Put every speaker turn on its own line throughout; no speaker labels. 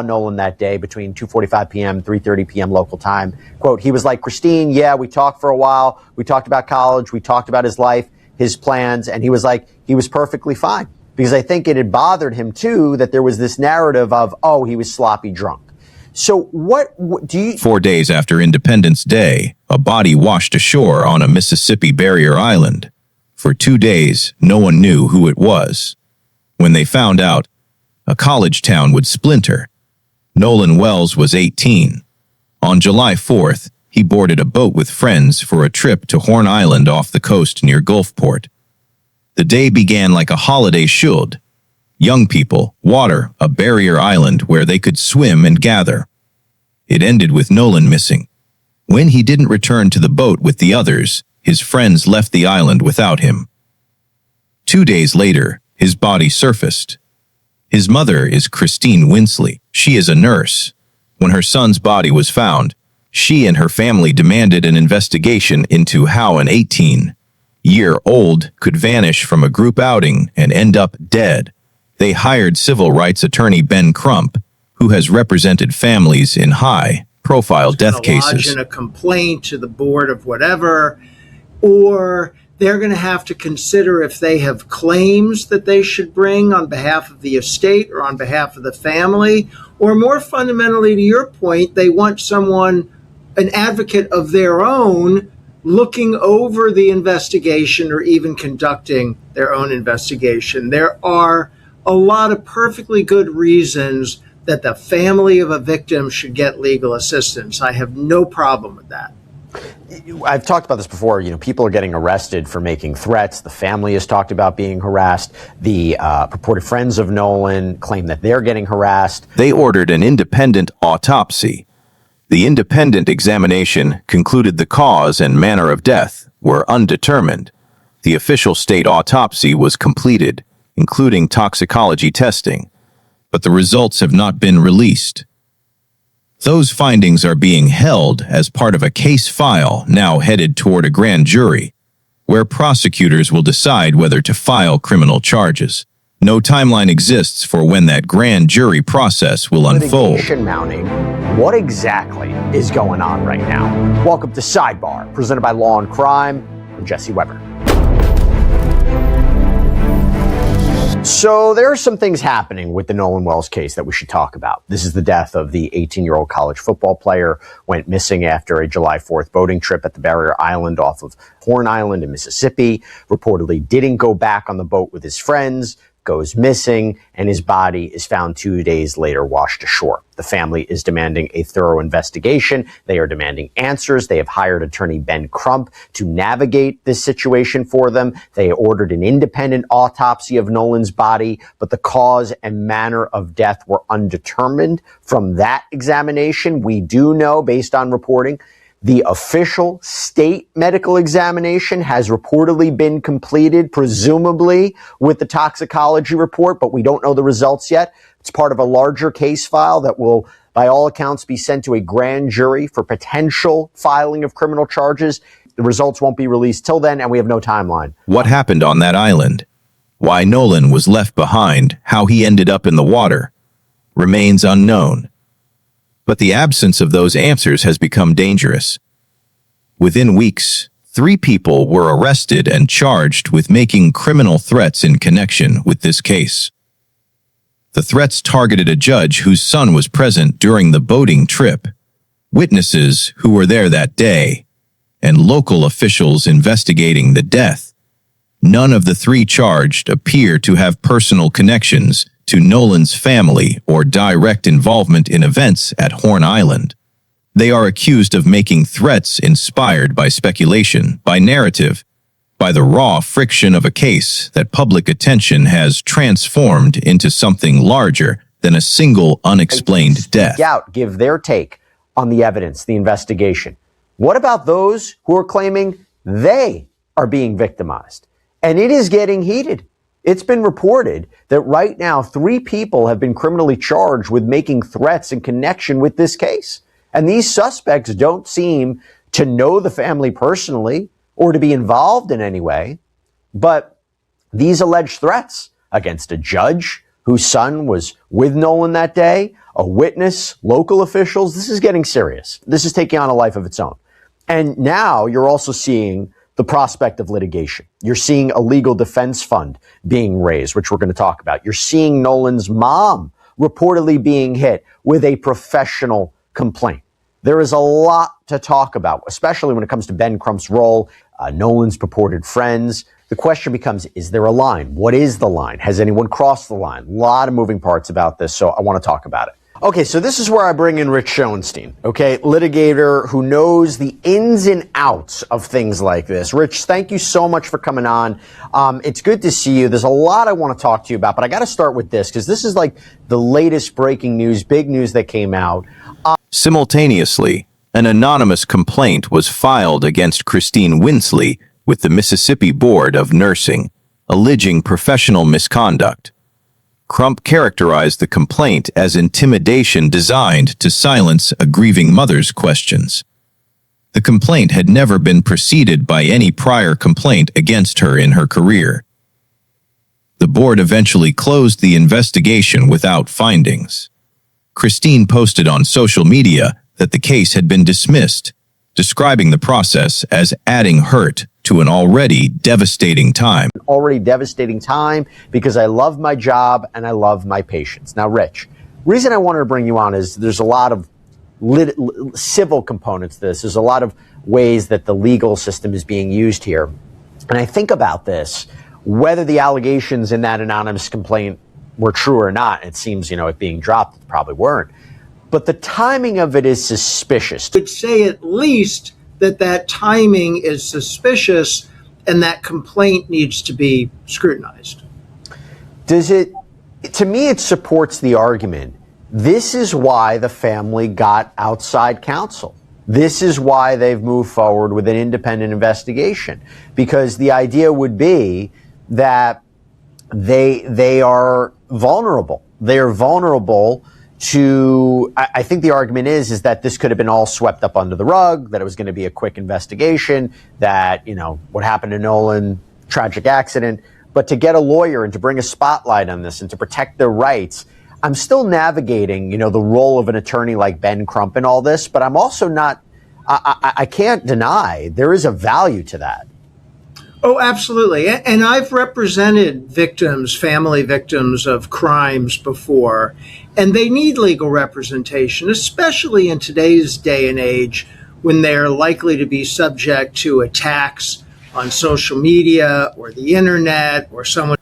Nolan that day between 2:45 p.m., 3:30 p.m. local time. Quote, he was like, Christine, yeah, we talked for a while. We talked about college. We talked about his life, his plans. And he was like, he was perfectly fine. Because I think it had bothered him, too, that there was this narrative of, oh, he was sloppy drunk. So what do you...
4 days after Independence Day, a body washed ashore on a Mississippi barrier island. For 2 days, no one knew who it was. When they found out, a college town would splinter. Nolan Wells was 18. On July 4th, he boarded a boat with friends for a trip to Horn Island off the coast near Gulfport. The day began like a holiday should. Young people, water, a barrier island where they could swim and gather. It ended with Nolan missing. When he didn't return to the boat with the others, his friends left the island without him. 2 days later, his body surfaced. His mother is Christine Winsley. She is a nurse. When her son's body was found, she and her family demanded an investigation into how an 18-year-old could vanish from a group outing and end up dead. They hired civil rights attorney Ben Crump, who has represented families in high-profile death cases.
Lodge in a complaint to the board of whatever, or they're going to have to consider if they have claims that they should bring on behalf of the estate or on behalf of the family, or more fundamentally to your point, they want someone, an advocate of their own, looking over the investigation or even conducting their own investigation. There are a lot of perfectly good reasons that the family of a victim should get legal assistance. I have no problem with that.
I've talked about this before. You know, people are getting arrested for making threats. The family has talked about being harassed. The purported friends of Nolan claim that they're getting harassed.
They ordered an independent autopsy. The independent examination concluded the cause and manner of death were undetermined. The official state autopsy was completed, including toxicology testing, but the results have not been released. Those findings are being held as part of a case file now headed toward a grand jury, where prosecutors will decide whether to file criminal charges. No timeline exists for when that grand jury process will unfold.
Litigation mounting. What exactly is going on right now? Welcome to Sidebar, presented by Law and Crime. I'm Jesse Weber. So there are some things happening with the Nolan Wells case that we should talk about. This is the death of the 18-year-old college football player, went missing after a July 4th boating trip at the barrier island off of Horn Island in Mississippi, reportedly didn't go back on the boat with his friends, goes missing, and his body is found 2 days later washed ashore. The family is demanding a thorough investigation. They are demanding answers. They have hired attorney Ben Crump to navigate this situation for them. They ordered an independent autopsy of Nolan's body, but the cause and manner of death were undetermined. From that examination, we do know, based on reporting, the official state medical examination has reportedly been completed, presumably with the toxicology report, but we don't know the results yet. It's part of a larger case file that will, by all accounts, be sent to a grand jury for potential filing of criminal charges. The results won't be released till then, and we have no timeline.
What happened on that island? Why Nolan was left behind, how he ended up in the water, remains unknown. But the absence of those answers has become dangerous. Within weeks, 3 people were arrested and charged with making criminal threats in connection with this case. The threats targeted a judge whose son was present during the boating trip, witnesses who were there that day, and local officials investigating the death. None of the 3 charged appear to have personal connections to Nolan's family or direct involvement in events at Horn Island. They are accused of making threats inspired by speculation, by narrative, by the raw friction of a case that public attention has transformed into something larger than a single unexplained death.
Give their take on the evidence, the investigation. What about those who are claiming they are being victimized? And it is getting heated. It's been reported that right now 3 people have been criminally charged with making threats in connection with this case. And these suspects don't seem to know the family personally or to be involved in any way. But these alleged threats against a judge, whose son was with Nolan that day, a witness, local officials. This is getting serious. This is taking on a life of its own. And now you're also seeing the prospect of litigation. You're seeing a legal defense fund being raised, which we're going to talk about. You're seeing Nolan's mom reportedly being hit with a professional complaint. There is a lot to talk about, especially when it comes to Ben Crump's role, Nolan's purported friends. The question becomes, is there a line? What is the line? Has anyone crossed the line? A lot of moving parts about this, so I want to talk about it. Okay, so this is where I bring in Rich Schoenstein, okay, litigator who knows the ins and outs of things like this. Rich, thank you so much for coming on. It's good to see you. There's a lot I want to talk to you about, but I got to start with this because this is like the latest breaking news, big news that came out.
Simultaneously, an anonymous complaint was filed against Christine Winsley with the Mississippi Board of Nursing, alleging professional misconduct. Crump characterized the complaint as intimidation designed to silence a grieving mother's questions. The complaint had never been preceded by any prior complaint against her in her career. The board eventually closed the investigation without findings. Christine posted on social media that the case had been dismissed, describing the process as adding hurt to an already devastating time.
Because I love my job and I love my patients. Now, Rich, reason I wanted to bring you on is there's a lot of civil components to this. There's a lot of ways that the legal system is being used here. And I think about this, whether the allegations in that anonymous complaint were true or not. It seems, it being dropped, it probably weren't. But the timing of it is suspicious.
I'd say at least that timing is suspicious and that complaint needs to be scrutinized.
To me, it supports the argument. This is why the family got outside counsel. This is why they've moved forward with an independent investigation, because the idea would be that they are vulnerable. They are vulnerable to, I think the argument is that this could have been all swept up under the rug, that it was going to be a quick investigation, that, what happened to Nolan, tragic accident, but to get a lawyer and to bring a spotlight on this and to protect their rights. I'm still navigating, the role of an attorney like Ben Crump in all this, but I'm also not, I can't deny there is a value to that.
Oh, absolutely. And I've represented victims, family victims of crimes before, and they need legal representation, especially in today's day and age when they're likely to be subject to attacks on social media or the internet or someone.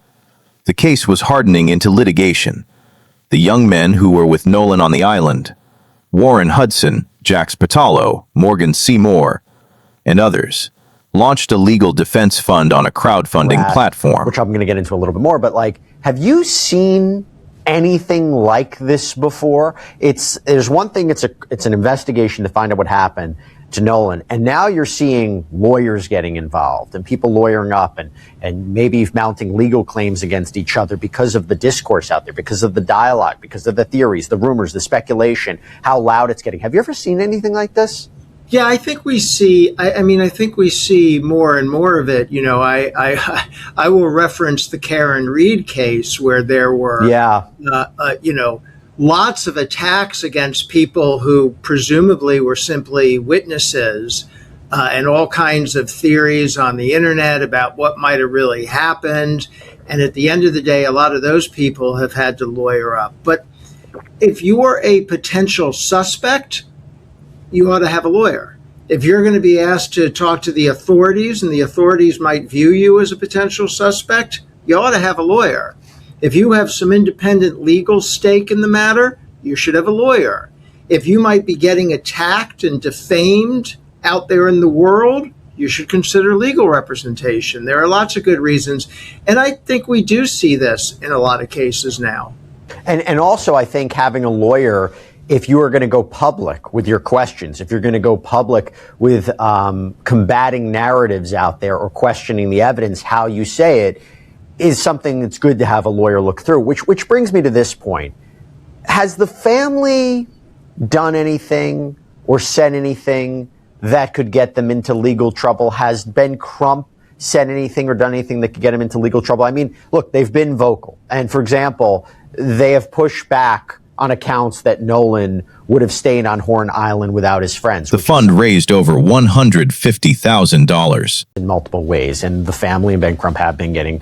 The case was hardening into litigation. The young men who were with Nolan on the island, Warren Hudson, Jax Patalo, Morgan Seymour, and others, launched a legal defense fund on a crowdfunding platform.
Which I'm going to get into a little bit more, but have you seen anything like this before? There's one thing, it's an investigation to find out what happened to Nolan, and now you're seeing lawyers getting involved and people lawyering up and maybe mounting legal claims against each other because of the discourse out there, because of the dialogue, because of the theories, the rumors, the speculation, how loud it's getting. Have you ever seen anything like this?
Yeah, I think we see. I think we see more and more of it. I will reference the Karen Reed case where there were, lots of attacks against people who presumably were simply witnesses, and all kinds of theories on the internet about what might have really happened. And at the end of the day, a lot of those people have had to lawyer up. But if you are a potential suspect, you ought to have a lawyer. If you're going to be asked to talk to the authorities and the authorities might view you as a potential suspect, you ought to have a lawyer. If you have some independent legal stake in the matter, you should have a lawyer. If you might be getting attacked and defamed out there in the world, you should consider legal representation. There are lots of good reasons. And I think we do see this in a lot of cases now.
And also, I think having a lawyer, if you are going to go public with your questions, if you're going to go public with combating narratives out there or questioning the evidence, how you say it, is something that's good to have a lawyer look through. Which brings me to this point. Has the family done anything or said anything that could get them into legal trouble? Has Ben Crump said anything or done anything that could get them into legal trouble? I mean, look, they've been vocal. And for example, they have pushed back on accounts that Nolan would have stayed on Horn Island without his friends.
The fund raised over $150,000
in multiple ways. And the family and Ben Crump have been getting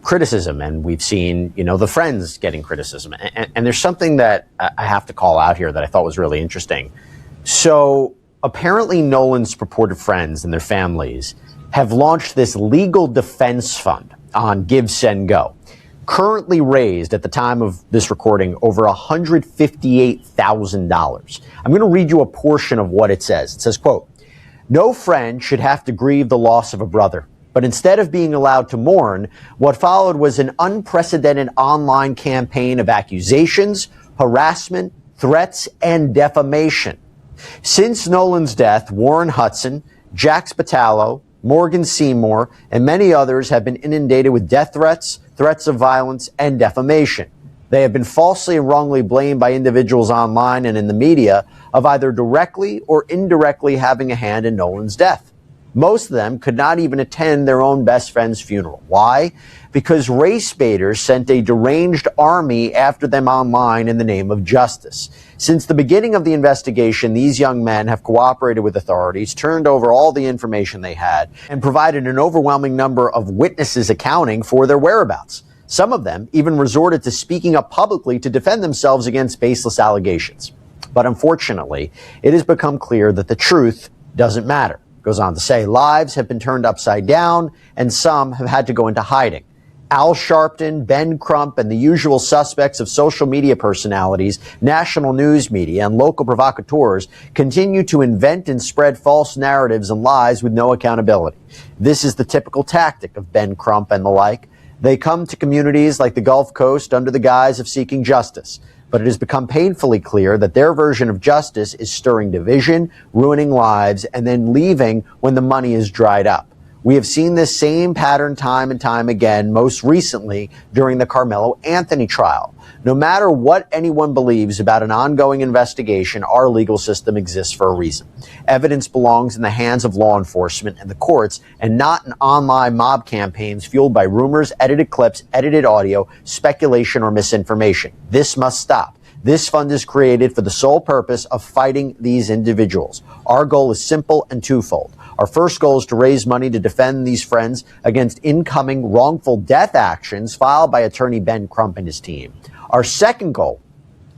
criticism. And we've seen, the friends getting criticism. And there's something that I have to call out here that I thought was really interesting. So apparently Nolan's purported friends and their families have launched this legal defense fund on Give, Send, Go. Currently raised at the time of this recording over $158,000. I'm going to read you a portion of what it says. It says, quote, "No friend should have to grieve the loss of a brother, but instead of being allowed to mourn, what followed was an unprecedented online campaign of accusations, harassment, threats, and defamation. Since Nolan's death, Warren Hudson, Jack Spatallo, Morgan Seymour, and many others have been inundated with death threats, threats of violence, and defamation. They have been falsely and wrongly blamed by individuals online and in the media of either directly or indirectly having a hand in Nolan's death. Most of them could not even attend their own best friend's funeral. Why? Because race baiters sent a deranged army after them online in the name of justice. Since the beginning of the investigation, these young men have cooperated with authorities, turned over all the information they had, and provided an overwhelming number of witnesses accounting for their whereabouts. Some of them even resorted to speaking up publicly to defend themselves against baseless allegations. But unfortunately, it has become clear that the truth doesn't matter." Goes on to say, lives have been turned upside down, and some have had to go into hiding. Al Sharpton, Ben Crump, and the usual suspects of social media personalities, national news media, and local provocateurs continue to invent and spread false narratives and lies with no accountability. This is the typical tactic of Ben Crump and the like. They come to communities like the Gulf Coast under the guise of seeking justice. But it has become painfully clear that their version of justice is stirring division, ruining lives, and then leaving when the money is dried up. We have seen this same pattern time and time again, most recently during the Carmelo Anthony trial. No matter what anyone believes about an ongoing investigation, our legal system exists for a reason. Evidence belongs in the hands of law enforcement and the courts, and not in online mob campaigns fueled by rumors, edited clips, edited audio, speculation, or misinformation. This must stop. This fund is created for the sole purpose of fighting these individuals. Our goal is simple and twofold. Our first goal is to raise money to defend these friends against incoming wrongful death actions filed by attorney Ben Crump and his team. Our second goal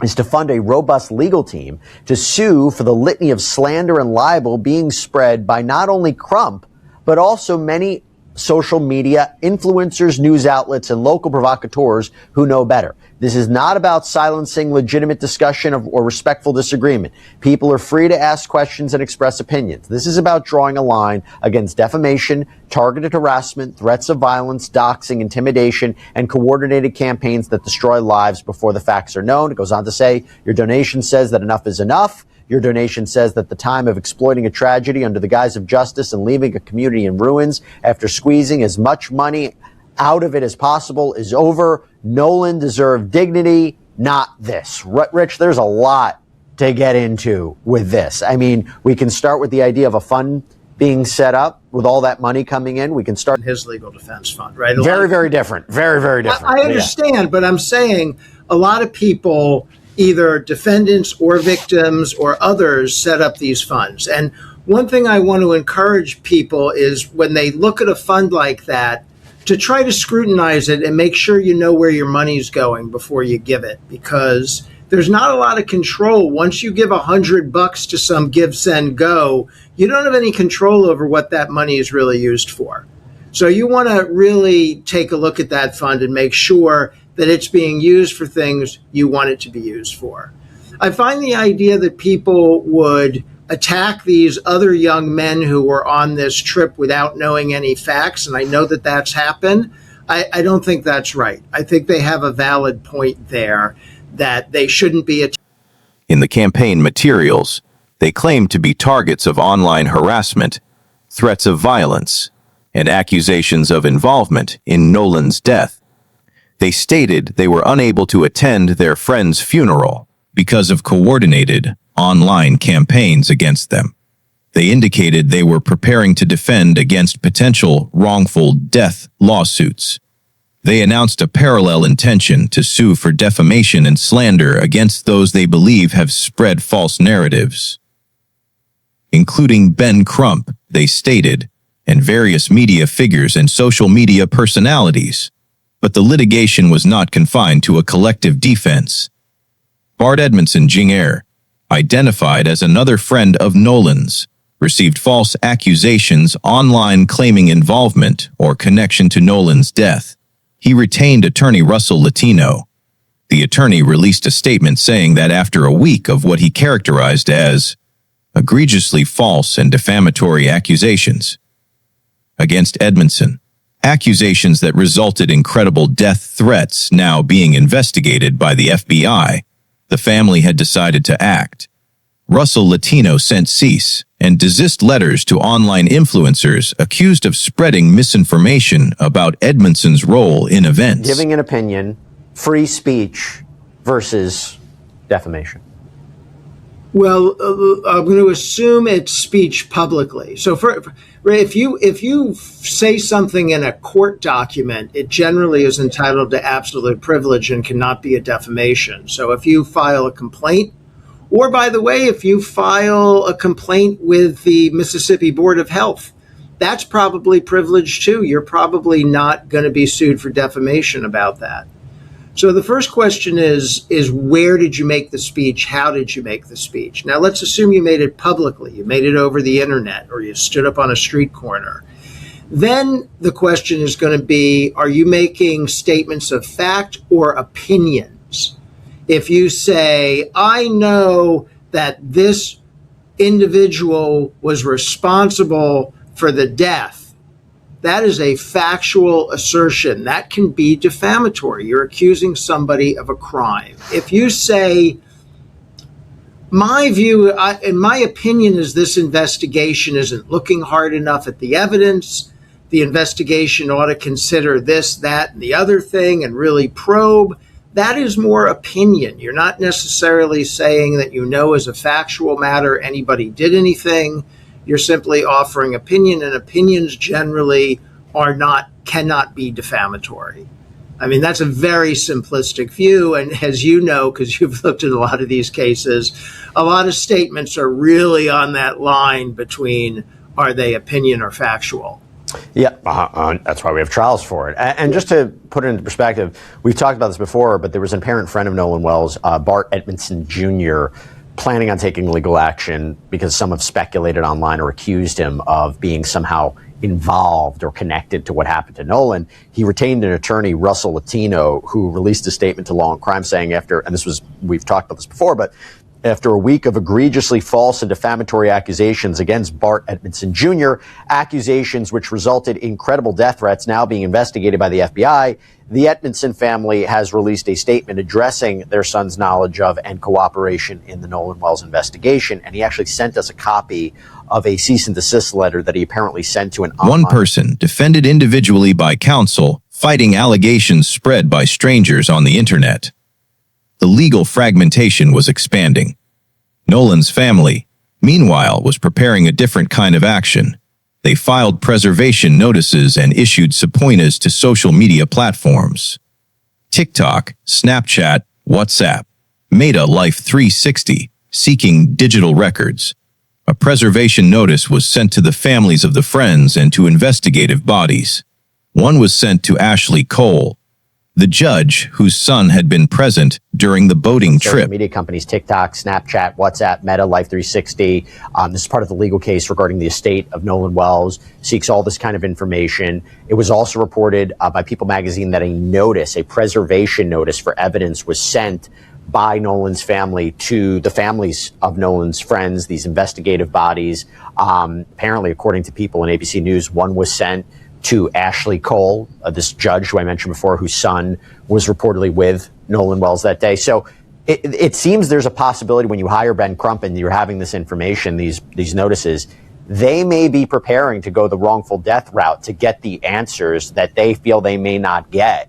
is to fund a robust legal team to sue for the litany of slander and libel being spread by not only Crump, but also many social media influencers, news outlets, and local provocateurs who know better. This is not about silencing legitimate discussion or respectful disagreement. People are free to ask questions and express opinions. This is about drawing a line against defamation, targeted harassment, threats of violence, doxing, intimidation, and coordinated campaigns that destroy lives before the facts are known. It goes on to say, your donation says that enough is enough. Your donation says that the time of exploiting a tragedy under the guise of justice and leaving a community in ruins after squeezing as much money out of it as possible is over. Nolan deserved dignity, not this. Rich, there's a lot to get into with this. I mean, we can start with the idea of a fund being set up with all that money coming in. We can start
his legal defense fund, right?
Very, very different. Very, very different.
I understand, but I'm saying a lot of people, either defendants or victims or others, set up these funds. And one thing I want to encourage people is when they look at a fund like that, to try to scrutinize it and make sure you know where your money's going before you give it, because there's not a lot of control. Once you give $100 to some Give, Send, Go, you don't have any control over what that money is really used for. So you want to really take a look at that fund and make sure that it's being used for things you want it to be used for. I find the idea that people would attack these other young men who were on this trip without knowing any facts, and I know that that's happened. I don't think that's right. I think they have a valid point there that they shouldn't be
In the campaign materials, they claimed to be targets of online harassment, threats of violence, and accusations of involvement in Nolan's death. They stated they were unable to attend their friend's funeral because of coordinated online campaigns against them. They indicated they were preparing to defend against potential wrongful death lawsuits. They announced a parallel intention to sue for defamation and slander against those they believe have spread false narratives, including Ben Crump, they stated, and various media figures and social media personalities. But the litigation was not confined to a collective defense. Bart Edmondson Jr., identified as another friend of Nolan's, received false accusations online claiming involvement or connection to Nolan's death. He retained attorney Russell Latino. The attorney released a statement saying that after a week of what he characterized as egregiously false and defamatory accusations against Edmondson, accusations that resulted in credible death threats now being investigated by the FBI, the family had decided to act. Russell Latino sent cease and desist letters to online influencers accused of spreading misinformation about Edmondson's role in events.
Giving an opinion, free speech versus defamation.
Well, I'm going to assume it's speech publicly. So if you say something in a court document, it generally is entitled to absolute privilege and cannot be a defamation. So if you file a complaint, or by the way, if you file a complaint with the Mississippi Board of Health, that's probably privileged too. You're probably not going to be sued for defamation about that. So the first question is where did you make the speech? How did you make the speech? Now let's assume you made it publicly. You made it over the internet, or you stood up on a street corner. Then the question is going to be, are you making statements of fact or opinions? If you say, I know that this individual was responsible for the death, that is a factual assertion. That can be defamatory. You're accusing somebody of a crime. If you say, my view, in my opinion, is this investigation isn't looking hard enough at the evidence. The investigation ought to consider this, that, and the other thing and really probe. That is more opinion. You're not necessarily saying that you know as a factual matter anybody did anything. You're simply offering opinion, and opinions generally cannot be defamatory. I mean, that's a very simplistic view. And as you know, because you've looked at a lot of these cases, a lot of statements are really on that line between are they opinion or factual.
Yeah, that's why we have trials for it. And just to put it into perspective, we've talked about this before, but there was an apparent friend of Nolan Wells, Bart Edmondson Jr., planning on taking legal action because some have speculated online or accused him of being somehow involved or connected to what happened to Nolan. He retained an attorney, Russell Latino, who released a statement to Law and Crime saying we've talked about this before, but after a week of egregiously false and defamatory accusations against Bart Edmondson Jr., accusations which resulted in credible death threats now being investigated by the FBI, the Edmondson family has released a statement addressing their son's knowledge of and cooperation in the Nolan Wells investigation. And he actually sent us a copy of a cease and desist letter that he apparently sent to an online.
One person defended individually by counsel, fighting allegations spread by strangers on the internet. The legal fragmentation was expanding. Nolan's family, meanwhile, was preparing a different kind of action. They filed preservation notices and issued subpoenas to social media platforms. TikTok, Snapchat, WhatsApp, Meta Life 360, seeking digital records. A preservation notice was sent to the families of the friends and to investigative bodies. One was sent to Ashley Cole, the judge whose son had been present during the boating trip.
Media companies, TikTok, Snapchat, WhatsApp, Meta, Life 360. This is part of the legal case regarding the estate of Nolan Wells, seeks all this kind of information. It was also reported by People magazine that a preservation notice for evidence was sent by Nolan's family to the families of Nolan's friends, these investigative bodies. Apparently, according to People and ABC News, one was sent to Ashley Cole, this judge who I mentioned before, whose son was reportedly with Nolan Wells that day. So it seems there's a possibility when you hire Ben Crump and you're having this information, these notices, they may be preparing to go the wrongful death route to get the answers that they feel they may not get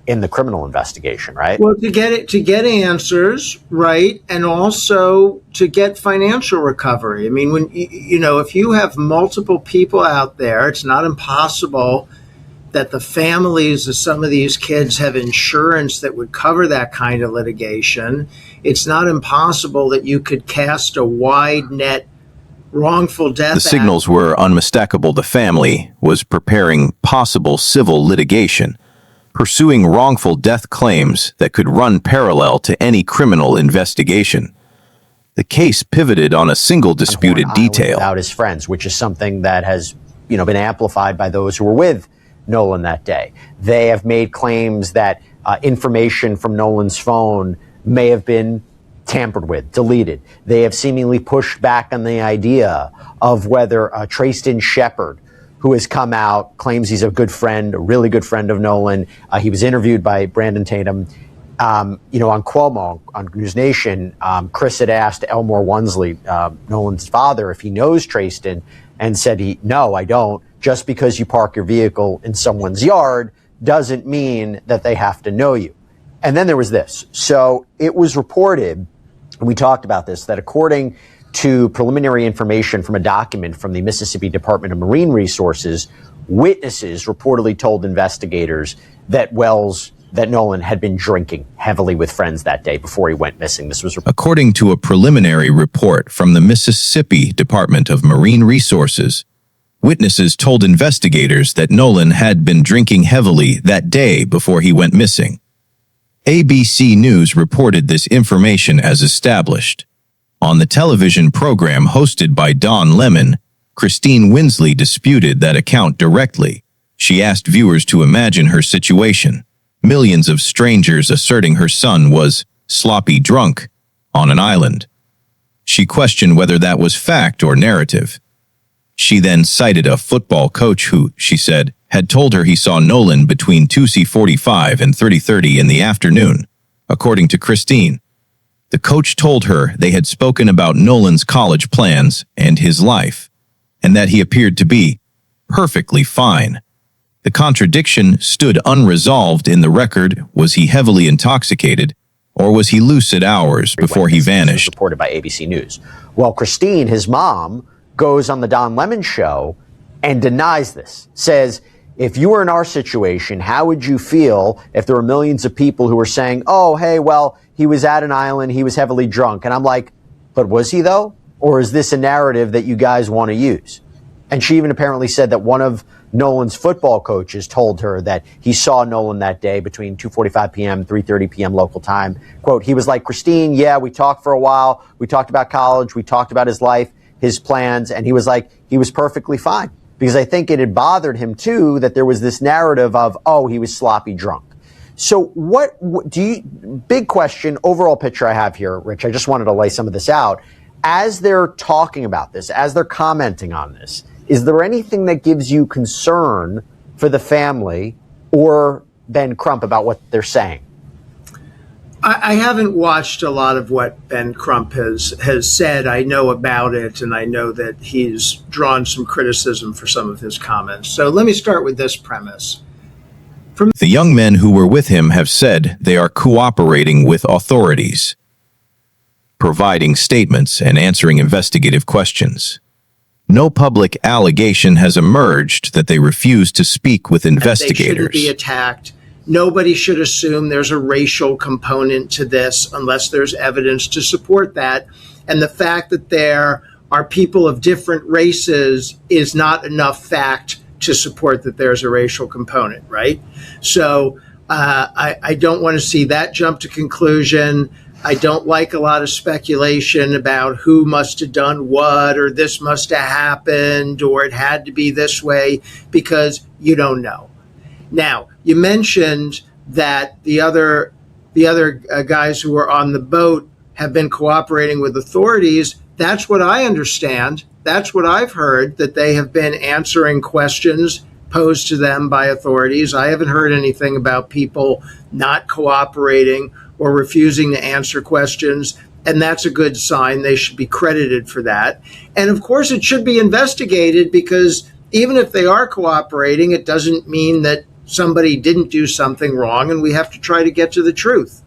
in the criminal investigation, right?
Well, to get answers, right, and also to get financial recovery. I mean, when if you have multiple people out there, it's not impossible that the families of some of these kids have insurance that would cover that kind of litigation. It's not impossible that you could cast a wide net wrongful death.
The signals were unmistakable. The family was preparing possible civil litigation, pursuing wrongful death claims that could run parallel to any criminal investigation. The case pivoted on a single disputed detail.
Without his friends, which is something that has, been amplified by those who were with Nolan that day. They have made claims that information from Nolan's phone may have been tampered with, deleted. They have seemingly pushed back on the idea of whether Trayston Shepard, who has come out, claims he's a good friend, a really good friend of Nolan. He was interviewed by Brandon Tatum. On Cuomo, on News Nation, Chris had asked Elmore Wonsley, Nolan's father, if he knows Trayston, and said, no, I don't. Just because you park your vehicle in someone's yard doesn't mean that they have to know you. And then there was this. So it was reported, we talked about this, that according to preliminary information from a document from the Mississippi Department of Marine Resources, witnesses reportedly told investigators that Nolan had been drinking heavily with friends that day before he went missing. This was
according to a preliminary report from the Mississippi Department of Marine Resources. Witnesses told investigators that Nolan had been drinking heavily that day before he went missing. ABC News reported this information as established. On the television program hosted by Don Lemon, Christine Winsley disputed that account directly. She asked viewers to imagine her situation. Millions of strangers asserting her son was sloppy drunk on an island. She questioned whether that was fact or narrative. She then cited a football coach who, she said, had told her he saw Nolan between 2:45 and 3:30 in the afternoon. According to Christine, the coach told her they had spoken about Nolan's college plans and his life, and that he appeared to be perfectly fine. The contradiction stood unresolved in the record. Was he heavily intoxicated, or was he lucid hours before he vanished?
Reported by ABC News. Well, Christine, his mom, goes on the Don Lemon show and denies this, says, if you were in our situation, how would you feel if there were millions of people who were saying, oh, hey, well, he was at an island, he was heavily drunk. And I'm like, but was he though? Or is this a narrative that you guys want to use? And she even apparently said that one of Nolan's football coaches told her that he saw Nolan that day between 2:45 p.m., 3:30 p.m. local time. Quote, he was like, Christine, yeah, we talked for a while. We talked about college. We talked about his life, his plans. And he was like, he was perfectly fine. Because I think it had bothered him, too, that there was this narrative of, oh, he was sloppy drunk. So what do you, big question, overall picture I have here, Rich, I just wanted to lay some of this out. As they're talking about this, as they're commenting on this, is there anything that gives you concern for the family or Ben Crump about what they're saying?
I haven't watched a lot of what Ben Crump has said. I know about it, and I know that he's drawn some criticism for some of his comments. So let me start with this premise.
The young men who were with him have said they are cooperating with authorities, providing statements and answering investigative questions. No public allegation has emerged that they refuse to speak with investigators.
They shouldn't be attacked. Nobody should assume there's a racial component to this unless there's evidence to support that. And the fact that there are people of different races is not enough fact to support that there's a racial component, right? So I don't want to see that jump to conclusion. I don't like a lot of speculation about who must have done what, or this must have happened, or it had to be this way, because you don't know. Now, you mentioned that the other guys who were on the boat have been cooperating with authorities. That's what I understand. That's what I've heard, that they have been answering questions posed to them by authorities. I haven't heard anything about people not cooperating or refusing to answer questions, and that's a good sign. They should be credited for that. And of course, it should be investigated, because even if they are cooperating, it doesn't mean that somebody didn't do something wrong, and we have to try to get to the truth.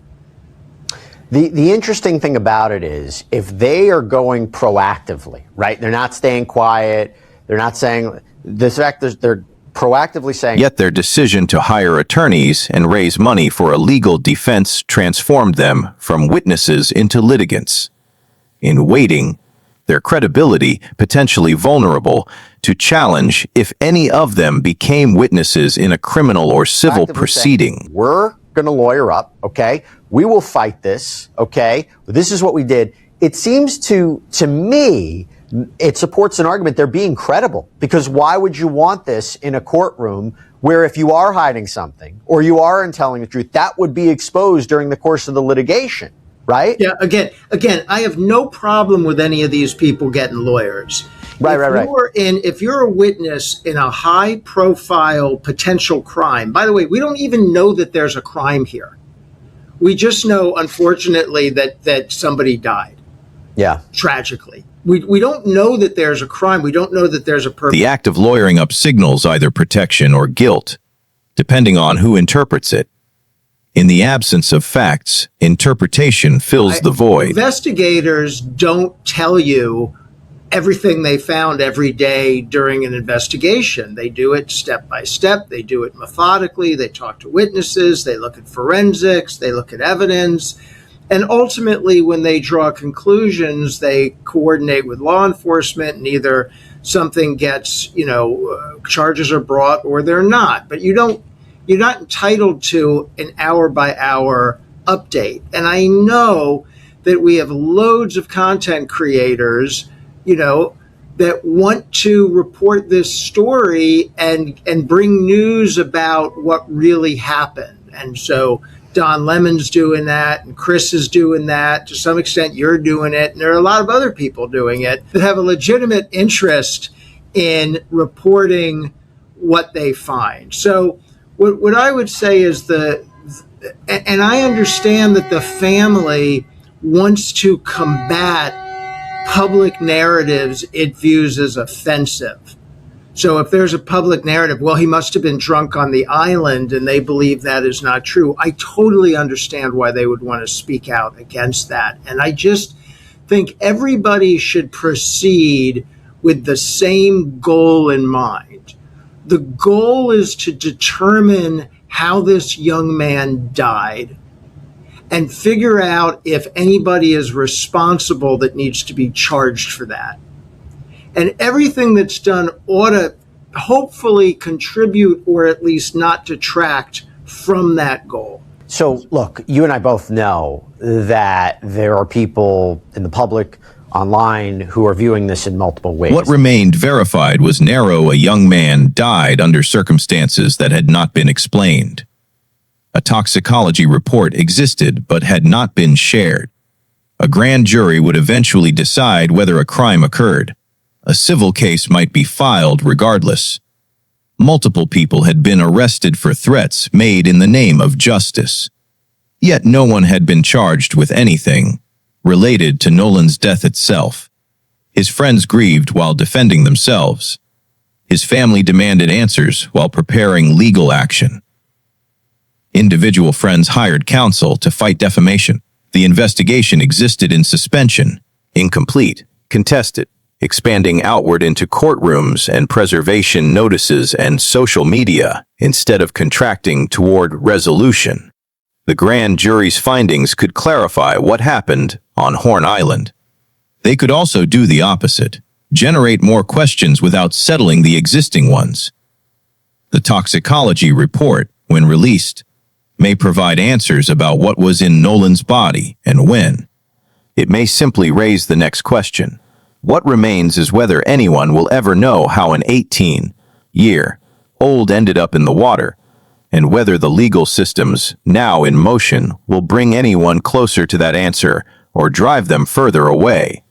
The interesting thing about it is, if they are going proactively, right? They're not staying quiet. They're not saying the fact that they're proactively saying.
Yet their decision to hire attorneys and raise money for a legal defense transformed them from witnesses into litigants. In waiting, their credibility potentially vulnerable to challenge if any of them became witnesses in a criminal or civil proceeding.
We're going to lawyer up, okay? We will fight this, okay? This is what we did. It seems to me, it supports an argument they're being credible, because why would you want this in a courtroom where if you are hiding something or you aren't telling the truth, that would be exposed during the course of the litigation, right?
Yeah, again, I have no problem with any of these people getting lawyers.
Right.
If you're a witness in a high-profile potential crime, by the way, we don't even know that there's a crime here. We just know, unfortunately, that somebody died.
Yeah.
Tragically. We don't know that there's a crime. We don't know that there's a purpose.
The act of lawyering up signals either protection or guilt, depending on who interprets it. In the absence of facts, interpretation fills the void.
Investigators don't tell you everything they found every day during an investigation. They do it step by step. They do it methodically. They talk to witnesses. They look at forensics. They look at evidence. And ultimately, when they draw conclusions, they coordinate with law enforcement, and either something gets, charges are brought or they're not. But you're not entitled to an hour by hour update. And I know that we have loads of content creators that want to report this story and bring news about what really happened. And so Don Lemon's doing that, and Chris is doing that. To some extent, you're doing it. And there are a lot of other people doing it that have a legitimate interest in reporting what they find. So what I would say is and I understand that the family wants to combat public narratives it views as offensive. So if there's a public narrative, well, he must have been drunk on the island, and they believe that is not true, I totally understand why they would want to speak out against that. And I just think everybody should proceed with the same goal in mind. The goal is to determine how this young man died and figure out if anybody is responsible that needs to be charged for that. And everything that's done ought to hopefully contribute, or at least not detract from that goal.
So, look, you and I both know that there are people in the public, online, who are viewing this in multiple ways.
What remained verified was narrow. A young man died under circumstances that had not been explained. A toxicology report existed but had not been shared. A grand jury would eventually decide whether a crime occurred. A civil case might be filed regardless. Multiple people had been arrested for threats made in the name of justice. Yet no one had been charged with anything related to Nolan's death itself. His friends grieved while defending themselves. His family demanded answers while preparing legal action. Individual friends hired counsel to fight defamation. The investigation existed in suspension, incomplete, contested, expanding outward into courtrooms and preservation notices and social media instead of contracting toward resolution. The grand jury's findings could clarify what happened on Horn Island. They could also do the opposite, generate more questions without settling the existing ones. The toxicology report, when released, may provide answers about what was in Nolan's body and when. It may simply raise the next question. What remains is whether anyone will ever know how an 18-year-old ended up in the water, and whether the legal systems now in motion will bring anyone closer to that answer or drive them further away.